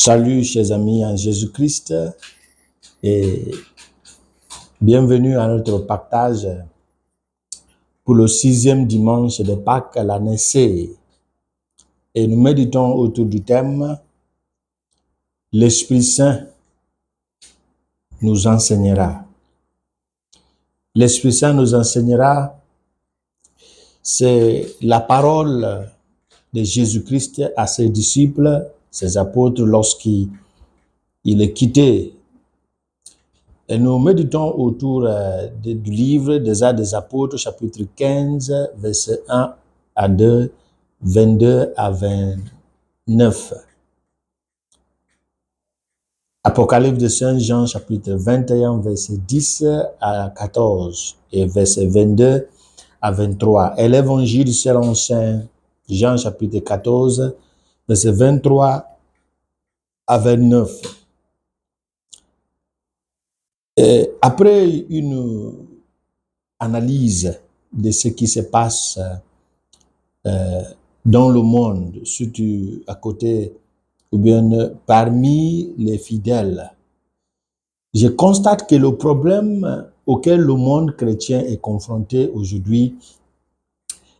Salut chers amis en Jésus-Christ et bienvenue à notre partage pour le 6e dimanche de Pâques à l'année C. Et nous méditons autour du thème « L'Esprit Saint nous enseignera ». L'Esprit Saint nous enseignera, c'est la parole de Jésus-Christ à ses disciples, ses apôtres, lorsqu'il est quitté. Et nous méditons autour du livre des Actes des Apôtres, chapitre 15, versets 1 à 2, 22 à 29. Apocalypse de Saint Jean, chapitre 21, verset 10 à 14 et verset 22 à 23. Et l'évangile selon Saint Jean, chapitre 14, verset 23 à 29. Et après une analyse de ce qui se passe dans le monde, surtout à côté ou bien parmi les fidèles, je constate que le problème auquel le monde chrétien est confronté aujourd'hui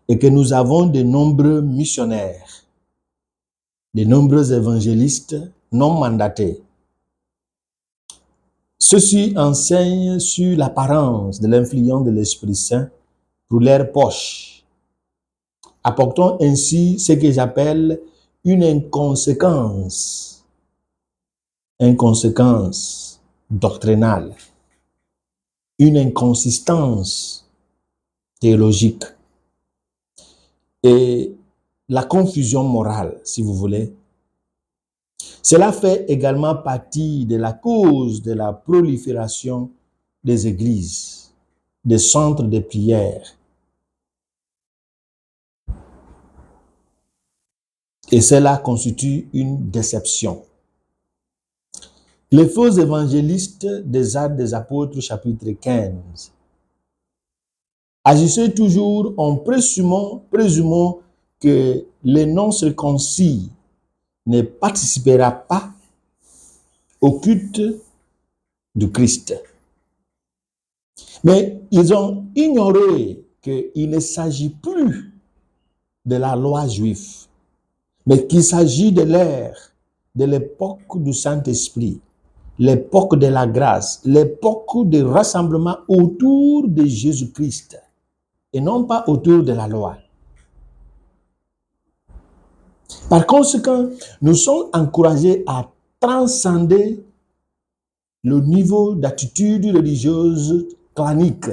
est que nous avons de nombreux missionnaires, de nombreux évangélistes non mandatés. Ceux-ci enseignent sur l'apparence de l'influence de l'Esprit Saint pour leur poche, apportant ainsi ce que j'appelle une inconséquence doctrinale, une inconsistance théologique et la confusion morale, si vous voulez. Cela fait également partie de la cause de la prolifération des églises, des centres de prière. Et cela constitue une déception. Les faux évangélistes des Actes des Apôtres, chapitre 15, agissaient toujours en présumant que les non-circoncis ne participera pas au culte du Christ. Mais ils ont ignoré qu'il ne s'agit plus de la loi juive, mais qu'il s'agit de l'ère, de l'époque du Saint-Esprit, l'époque de la grâce, l'époque du rassemblement autour de Jésus-Christ et non pas autour de la loi. Par conséquent, nous sommes encouragés à transcender le niveau d'attitude religieuse clanique,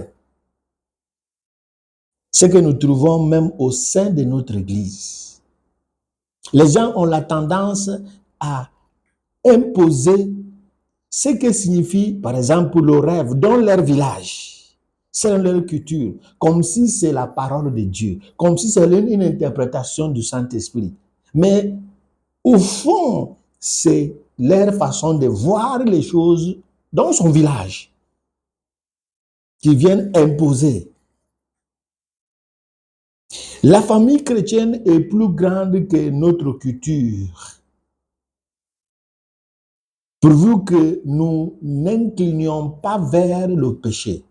ce que nous trouvons même au sein de notre Église. Les gens ont la tendance à imposer ce que signifie, par exemple, le rêve dans leur village, selon leur culture, comme si c'est la parole de Dieu, comme si c'est une interprétation du Saint-Esprit. Mais au fond, c'est leur façon de voir les choses dans son village qui viennent imposer. La famille chrétienne est plus grande que notre culture, pourvu que nous n'inclinions pas vers le péché.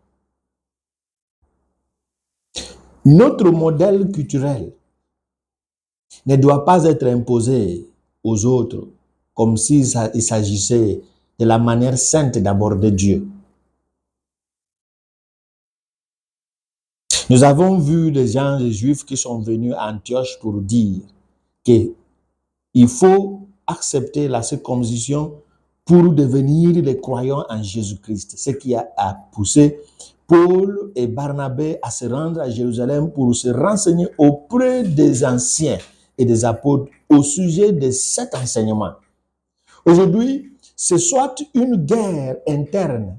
Notre modèle culturel ne doit pas être imposé aux autres comme s'il s'agissait de la manière sainte d'aborder Dieu. Nous avons vu des gens, des Juifs qui sont venus à Antioche pour dire qu'il faut accepter la circoncision pour devenir les croyants en Jésus-Christ. Ce qui a poussé Paul et Barnabé à se rendre à Jérusalem pour se renseigner auprès des anciens et des apôtres au sujet de cet enseignement. Aujourd'hui, c'est soit une guerre interne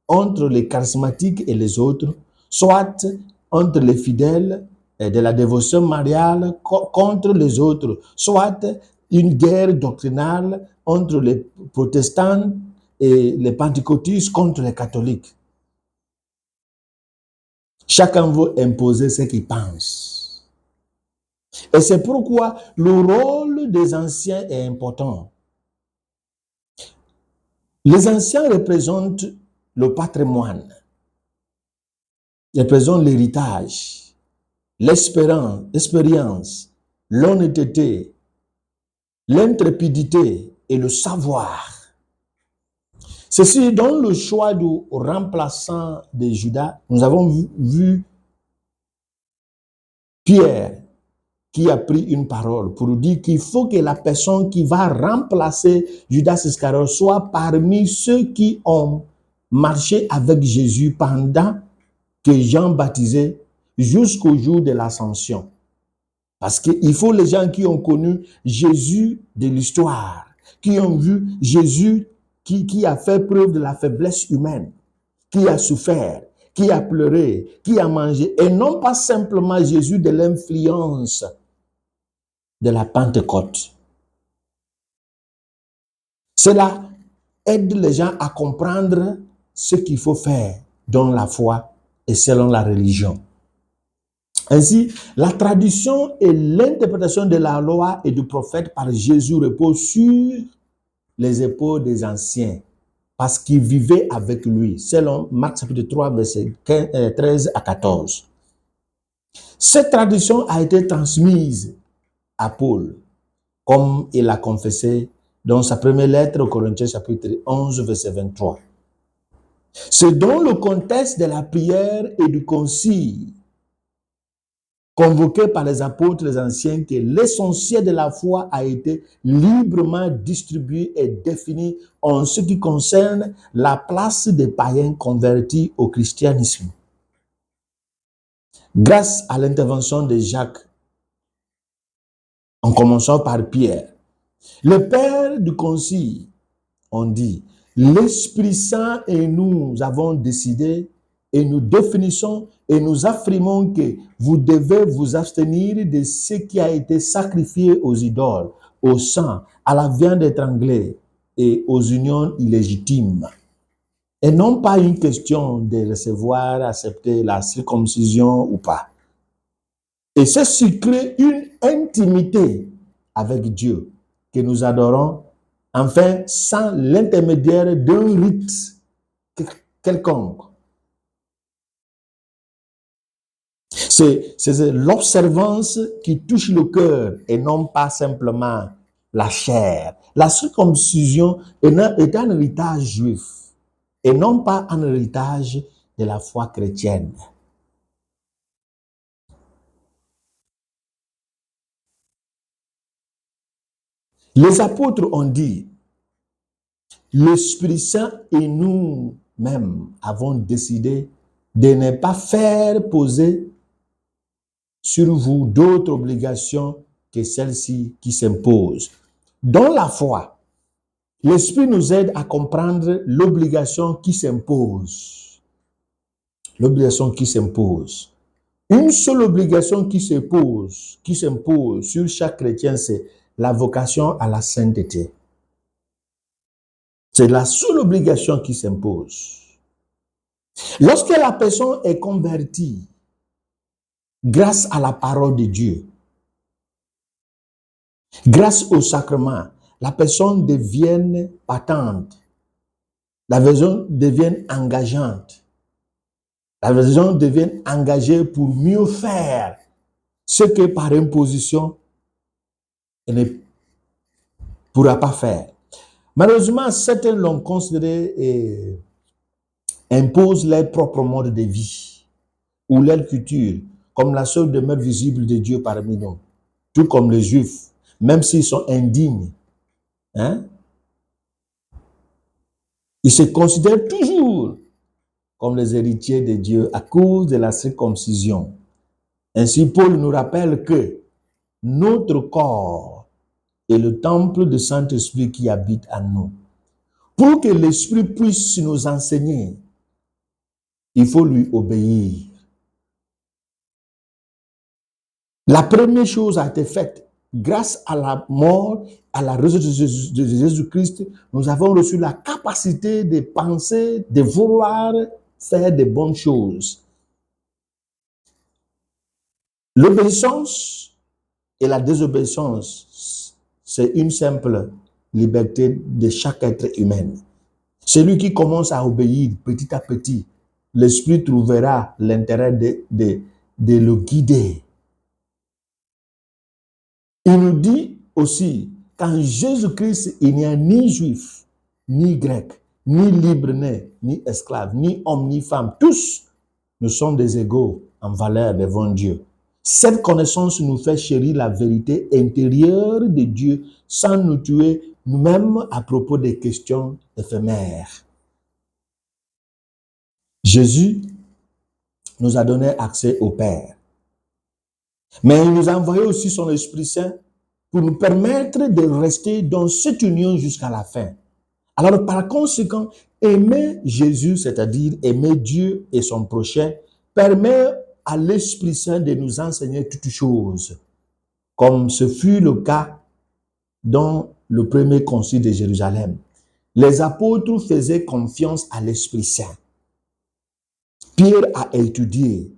entre les charismatiques et les autres, soit entre les fidèles de la dévotion mariale contre les autres, soit une guerre doctrinale entre les protestants et les pentecôtistes contre les catholiques. Chacun veut imposer ce qu'il pense. Et c'est pourquoi le rôle des anciens est important. Les anciens représentent le patrimoine, représentent l'héritage, l'expérience, l'honnêteté, l'intrépidité et le savoir. Ceci, dans le choix du remplaçant de Judas, nous avons vu Pierre qui a pris une parole pour dire qu'il faut que la personne qui va remplacer Judas Iscariote soit parmi ceux qui ont marché avec Jésus pendant que Jean baptisait jusqu'au jour de l'ascension. Parce qu'il faut les gens qui ont connu Jésus de l'histoire, qui ont vu Jésus qui a fait preuve de la faiblesse humaine, qui a souffert, qui a pleuré, qui a mangé, et non pas simplement Jésus de l'influence de la Pentecôte. Cela aide les gens à comprendre ce qu'il faut faire dans la foi et selon la religion. Ainsi, la tradition et l'interprétation de la loi et du prophète par Jésus reposent sur les épaules des anciens, parce qu'ils vivaient avec lui, selon Marc chapitre 3, versets 13 à 14. Cette tradition a été transmise à Paul, comme il a confessé dans sa première lettre aux Corinthiens chapitre 11, verset 23. C'est dans le contexte de la prière et du concile convoqué par les apôtres les anciens que l'essentiel de la foi a été librement distribué et défini en ce qui concerne la place des païens convertis au christianisme. Grâce à l'intervention de Jacques, en commençant par Pierre, le père du concile, on dit, l'Esprit Saint et nous avons décidé et nous définissons et nous affirmons que vous devez vous abstenir de ce qui a été sacrifié aux idoles, au sang, à la viande étranglée et aux unions illégitimes. Et non pas une question de recevoir, accepter la circoncision ou pas. Et ceci crée une intimité avec Dieu que nous adorons, enfin, sans l'intermédiaire d'un rite quelconque. C'est l'observance qui touche le cœur et non pas simplement la chair. La circoncision est un héritage juif et non pas un héritage de la foi chrétienne. Les apôtres ont dit, l'Esprit Saint et nous-mêmes avons décidé de ne pas faire poser sur vous d'autres obligations que celles-ci qui s'imposent. Dans la foi, l'Esprit nous aide à comprendre l'obligation qui s'impose. L'obligation qui s'impose. Une seule obligation qui s'impose sur chaque chrétien, c'est la vocation à la sainteté. C'est la seule obligation qui s'impose. Lorsque la personne est convertie grâce à la parole de Dieu, grâce au sacrement, la personne devient patente, la personne devient engageante, la personne devient engagée pour mieux faire ce que par imposition elle ne pourra pas faire. Malheureusement, certains l'ont considéré et imposent leur propre mode de vie ou leur culture comme la seule demeure visible de Dieu parmi nous, tout comme les Juifs, même s'ils sont indignes. Ils se considèrent toujours comme les héritiers de Dieu à cause de la circoncision. Ainsi, Paul nous rappelle que notre corps est le temple du Saint-Esprit qui habite en nous. Pour que l'Esprit puisse nous enseigner, il faut lui obéir. La première chose a été faite. Grâce à la mort, à la résurrection de Jésus-Christ, nous avons reçu la capacité de penser, de vouloir faire de bonnes choses. L'obéissance et la désobéissance, c'est une simple liberté de chaque être humain. Celui qui commence à obéir petit à petit, l'Esprit trouvera l'intérêt de le guider. Il nous dit aussi qu'en Jésus-Christ, il n'y a ni juif, ni grec, ni libre-né, ni esclave, ni homme, ni femme. Tous, nous sommes des égaux en valeur devant Dieu. Cette connaissance nous fait chérir la vérité intérieure de Dieu sans nous tuer nous-mêmes à propos des questions éphémères. Jésus nous a donné accès au Père. Mais il nous a envoyé aussi son Esprit Saint pour nous permettre de rester dans cette union jusqu'à la fin. Alors, par conséquent, aimer Jésus, c'est-à-dire aimer Dieu et son prochain, permet à l'Esprit Saint de nous enseigner toutes choses, comme ce fut le cas dans le premier concile de Jérusalem. Les apôtres faisaient confiance à l'Esprit Saint. Pierre a étudié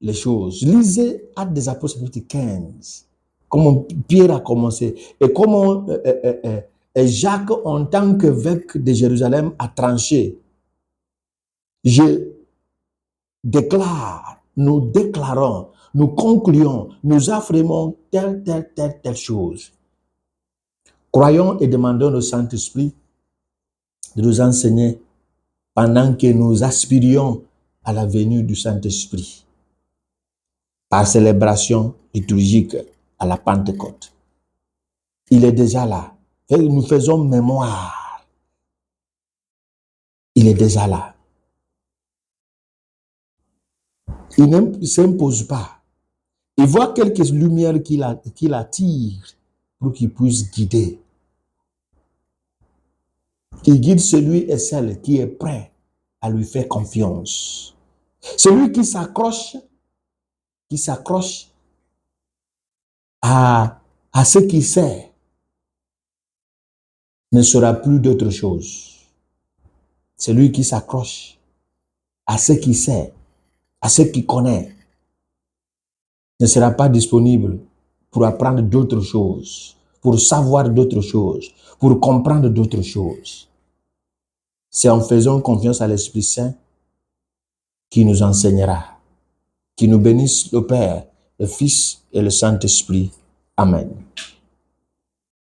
les choses. Lisez Actes des Apôtres chapitre 15. Comment Pierre a commencé et comment Jacques, en tant qu'évêque de Jérusalem, a tranché. Je déclare, nous déclarons, nous concluons, nous affirmons telle chose. Croyons et demandons au Saint-Esprit de nous enseigner pendant que nous aspirions à la venue du Saint-Esprit par célébration liturgique à la Pentecôte. Il est déjà là. Nous faisons mémoire. Il est déjà là. Il ne s'impose pas. Il voit quelques lumières qui l'attire pour qu'il puisse guider. Il guide celui et celle qui est prêt à lui faire confiance. Celui qui s'accroche à ce qu'il sait ne sera plus d'autre chose. Celui qui s'accroche à ce qu'il sait, à ce qu'il connaît, ne sera pas disponible pour apprendre d'autres choses, pour savoir d'autres choses, pour comprendre d'autres choses. C'est en faisant confiance à l'Esprit Saint qui nous enseignera, qui nous bénisse le Père, le Fils et le Saint-Esprit. Amen.